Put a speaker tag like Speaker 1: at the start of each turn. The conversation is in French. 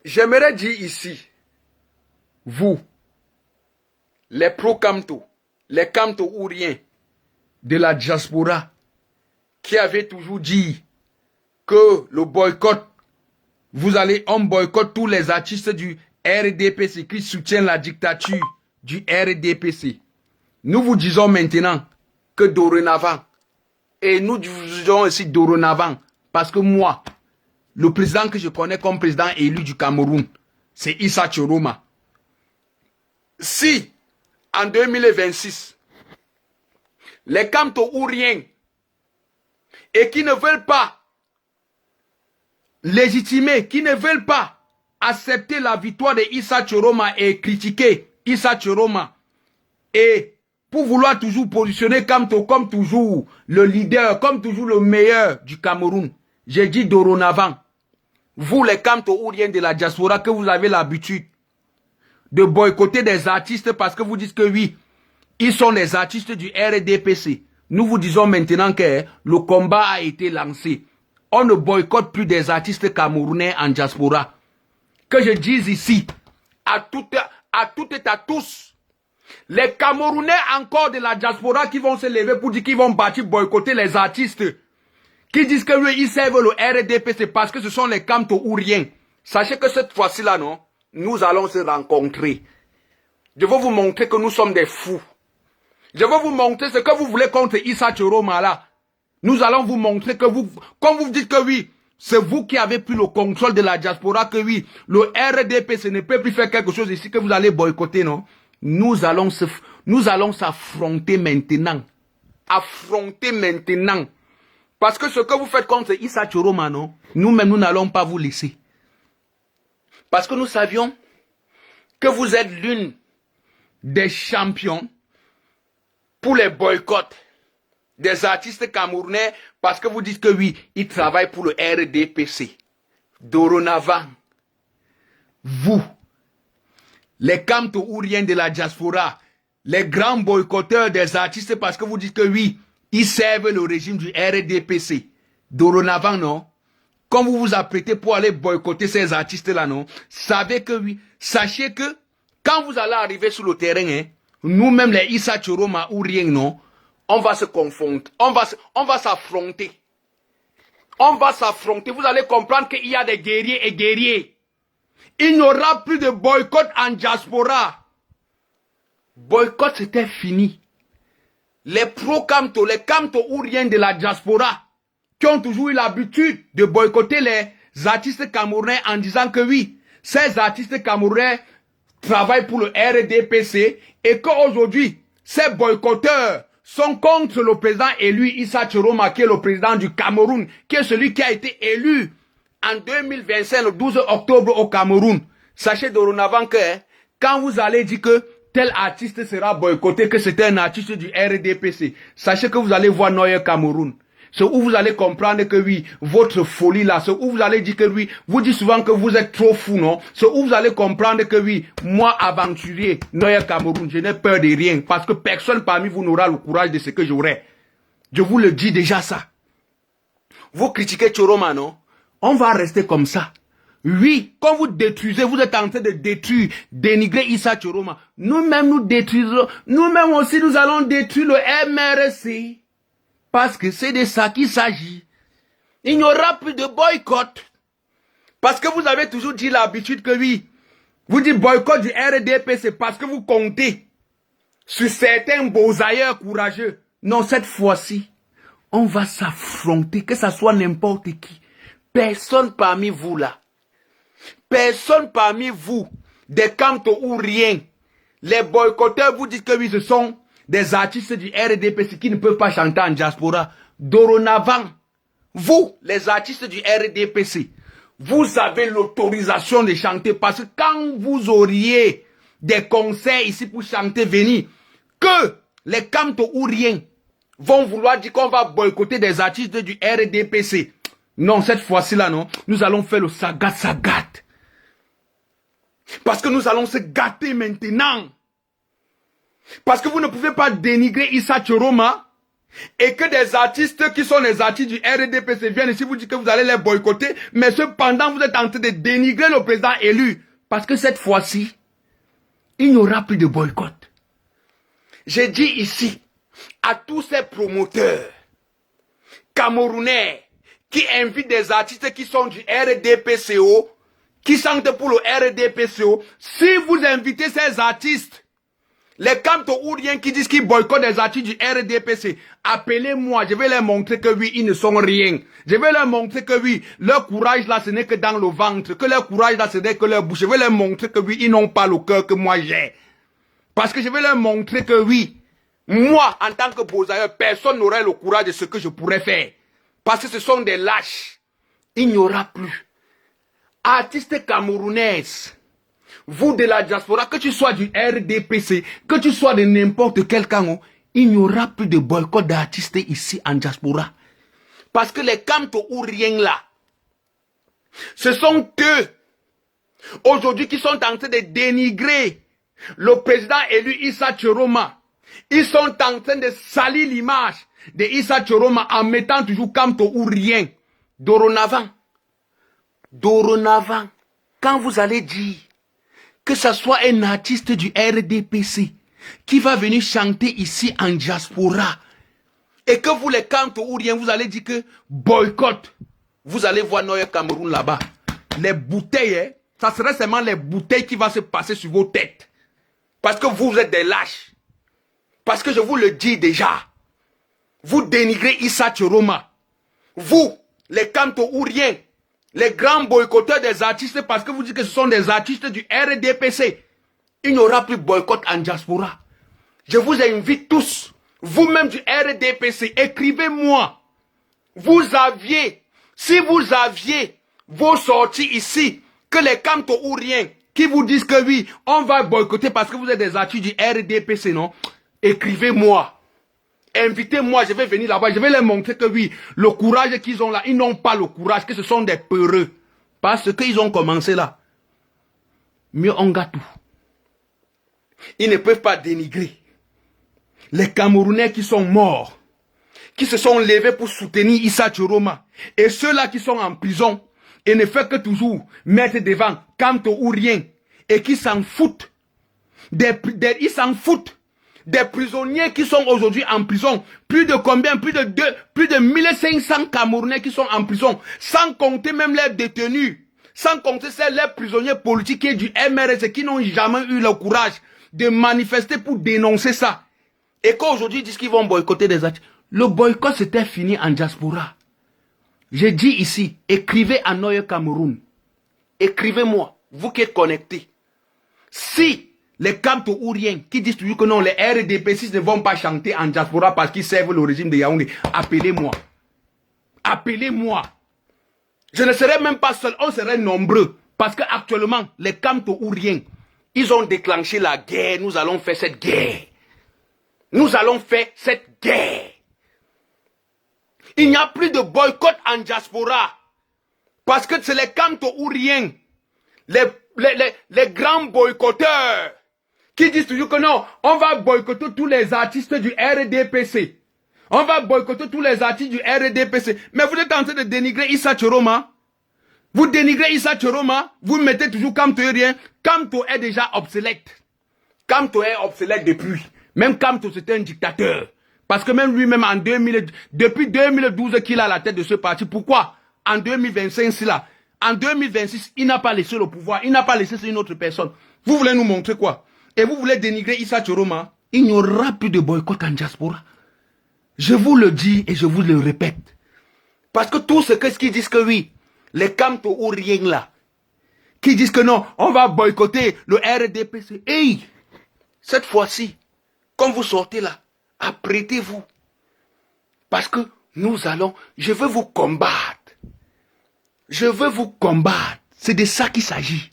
Speaker 1: J'aimerais dire ici, vous, les pro-Kamto, les Kamto-ouriens de la diaspora, qui avez toujours dit que le boycott, on boycotte tous les artistes du RDPC qui soutiennent la dictature du RDPC. Nous vous disons maintenant que dorénavant, et nous disons aussi dorénavant, parce que moi, le président que je connais comme président élu du Cameroun, c'est Issa Choroma. Si, en 2026, les Kamto-ouriens et qui ne veulent pas légitimer, qui ne veulent pas accepter la victoire de Issa Choroma et critiquer Issa Choroma, et pour vouloir toujours positionner Kamto comme toujours le leader, comme toujours le meilleur du Cameroun, j'ai dit dorénavant, vous les Kamto-ouriens de la diaspora, que vous avez l'habitude de boycotter des artistes parce que vous dites que oui, ils sont les artistes du RDPC. Nous vous disons maintenant que le combat a été lancé. On ne boycotte plus des artistes camerounais en diaspora. Que je dise ici, à toutes et à tous, les Camerounais encore de la diaspora qui vont se lever pour dire qu'ils vont boycotter les artistes, qui disent que oui, ils servent le RDPC parce que ce sont les Kamto-ouriens. Sachez que cette fois-ci-là, non, nous allons se rencontrer. Je veux vous montrer que nous sommes des fous. Je veux vous montrer ce que vous voulez contre Issa Choroma là. Nous allons vous montrer que vous, comme vous dites que oui, c'est vous qui avez pris le contrôle de la diaspora, que oui, le RDPC ne peut plus faire quelque chose ici, que vous allez boycotter, non? Nous allons s'affronter maintenant. Affronter maintenant. Parce que ce que vous faites contre Issa Choroma, non? Nous-mêmes, nous n'allons pas vous laisser. Parce que nous savions que vous êtes l'une des champions pour les boycotts des artistes camerounais, parce que vous dites que oui, ils travaillent pour le RDPC. Dorénavant, vous, les Kamto-ouriens de la diaspora, les grands boycotteurs des artistes, parce que vous dites que oui, ils servent le régime du RDPC. Dorénavant, non? Quand vous vous apprêtez pour aller boycotter ces artistes-là, non? Savez que oui, sachez que quand vous allez arriver sur le terrain, hein, nous-mêmes les Issa Choroma ou rien, non? On va se confondre, on va s'affronter. On va s'affronter, vous allez comprendre qu'il y a des guerriers et guerriers. Il n'y aura plus de boycott en diaspora. Boycott, c'était fini. Les pro-Kamto, les Kamto-ouriens de la diaspora, qui ont toujours eu l'habitude de boycotter les artistes camerounais en disant que oui, ces artistes camerounais travaillent pour le RDPC et qu'aujourd'hui, ces boycotteurs sont contre le président élu Issa Choroma, qui est le président du Cameroun, qui est celui qui a été élu en 2025, le 12 octobre au Cameroun. Sachez dorénavant que quand vous allez dire que tel artiste sera boycotté, que c'était un artiste du RDPC, sachez que vous allez voir Noyer Cameroun. C'est où vous allez comprendre que oui, votre folie là, c'est où vous allez dire que oui, vous dites souvent que vous êtes trop fou, non? C'est où vous allez comprendre que oui, moi aventurier, Noyer Cameroun, je n'ai peur de rien, parce que personne parmi vous n'aura le courage de ce que j'aurai. Je vous le dis déjà ça. Vous critiquez Choroma, non? On va rester comme ça. Oui, quand vous détruisez, vous êtes en train de détruire, dénigrer Issa Choroma. Nous-mêmes, nous détruisons. Nous-mêmes aussi, nous allons détruire le MRC. Parce que c'est de ça qu'il s'agit. Il n'y aura plus de boycott. Parce que vous avez toujours dit l'habitude que oui, vous dites boycott du RDP, c'est parce que vous comptez sur certains beaux ailleurs courageux. Non, cette fois-ci, on va s'affronter, que ça soit n'importe qui. Personne parmi vous là. Personne parmi vous, des Kamto ou rien. Les boycotteurs vous dites que oui, ce sont des artistes du RDPC qui ne peuvent pas chanter en diaspora. Dorénavant, vous, les artistes du RDPC, vous avez l'autorisation de chanter parce que quand vous auriez des concerts ici pour chanter, venir, que les Kamto ou rien vont vouloir dire qu'on va boycotter des artistes du RDPC. Non, cette fois-ci là, non, nous allons faire le sagat. Parce que nous allons se gâter maintenant. Parce que vous ne pouvez pas dénigrer Issa Choroma et que des artistes qui sont des artistes du RDPC viennent ici vous dire que vous allez les boycotter, mais cependant vous êtes en train de dénigrer le président élu. Parce que cette fois-ci, il n'y aura plus de boycott. J'ai dit ici à tous ces promoteurs camerounais qui invitent des artistes qui sont du RDPCO, qui chantent pour le RDPCO, si vous invitez ces artistes, les Kamto-Ouriens qui disent qu'ils boycottent des artistes du RDPC, appelez-moi, je vais leur montrer que oui, ils ne sont rien. Je vais leur montrer que oui, leur courage là, ce n'est que dans le ventre, que leur courage là, ce n'est que leur bouche. Je vais leur montrer que oui, ils n'ont pas le cœur que moi j'ai. Parce que je vais leur montrer que oui, moi, en tant que Bozaïeur, personne n'aurait le courage de ce que je pourrais faire. Parce que ce sont des lâches. Il n'y aura plus. Artistes camerounaises, vous de la diaspora, que tu sois du RDPC, que tu sois de n'importe quel camp, il n'y aura plus de boycott d'artistes ici en diaspora. Parce que les Kamto-Ouriens là, ce sont eux, aujourd'hui, qui sont en train de dénigrer le président élu Issa Tchoroma. Ils sont en train de salir l'image de Issa Tchoroma en mettant toujours Kamto-Ourien. Doronavant, quand vous allez dire que ce soit un artiste du RDPC qui va venir chanter ici en diaspora et que vous les Kamto-Ouriens, vous allez dire que boycott, vous allez voir Noyer Cameroun là-bas. Les bouteilles, hein, ça serait seulement les bouteilles qui vont se passer sur vos têtes. Parce que vous êtes des lâches. Parce que je vous le dis déjà. Vous dénigrez Issa Tchoroma. Vous, les Kamto-Ouriens, les grands boycotteurs des artistes, parce que vous dites que ce sont des artistes du RDPC. Il n'y aura plus boycott en diaspora. Je vous invite tous, vous-même du RDPC, écrivez-moi. Si vous aviez vos sorties ici, que les Kamto-Ouriens qui vous disent que oui, on va boycotter parce que vous êtes des artistes du RDPC, non? Écrivez-moi. Invitez-moi, je vais venir là-bas, je vais leur montrer que oui, le courage qu'ils ont là, ils n'ont pas le courage, que ce sont des peureux. Parce qu'ils ont commencé là. Mieux on gâte tout. Ils ne peuvent pas dénigrer les Camerounais qui sont morts, qui se sont levés pour soutenir Issa Tchoroma, et ceux-là qui sont en prison, et ne font que toujours mettre devant Kamto-Ourien, et qui s'en foutent. Ils s'en foutent. Des prisonniers qui sont aujourd'hui en prison. Plus de combien? Plus de 1500 Camerounais qui sont en prison. Sans compter même les détenus. Sans compter les prisonniers politiques et du MRS qui n'ont jamais eu le courage de manifester pour dénoncer ça. Et qu'aujourd'hui ils disent qu'ils vont boycotter des actes. Le boycott c'était fini en diaspora. J'ai dit ici, écrivez à Noyer Cameroun. Écrivez-moi, vous qui êtes connectés. Si les Kamto-Ouriens qui disent toujours que non, les RDPC ne vont pas chanter en diaspora parce qu'ils servent le régime de Yaoundé, appelez-moi. Appelez-moi. Je ne serai même pas seul, on serait nombreux. Parce qu'actuellement, les Kamto-Ouriens, ils ont déclenché la guerre. Nous allons faire cette guerre. Nous allons faire cette guerre. Il n'y a plus de boycott en diaspora. Parce que c'est les Kamto-Ouriens, les grands boycotteurs, qui disent toujours que non, on va boycotter tous les artistes du RDPC. On va boycotter tous les artistes du RDPC. Mais vous êtes en train de dénigrer Issa Tchoroma. Vous dénigrez Issa Tchoroma, vous mettez toujours Kamto-Ourien. Kamto est déjà obsolète. Kamto est obsolète depuis. Même Kamto c'était un dictateur. Parce que même lui-même en depuis 2012 qu'il a la tête de ce parti. Pourquoi en 2025 là, en 2026, il n'a pas laissé le pouvoir, il n'a pas laissé une autre personne. Vous voulez nous montrer quoi? Et vous voulez dénigrer Issa Tchoroma? Il n'y aura plus de boycott en diaspora. Je vous le dis et je vous le répète. Parce que tout ce qu'ils disent que oui, les Kamto-Ouriens là, qui disent que non, on va boycotter le RDPC. Hey, cette fois-ci, quand vous sortez là, apprêtez-vous. Parce que je veux vous combattre. Je veux vous combattre. C'est de ça qu'il s'agit.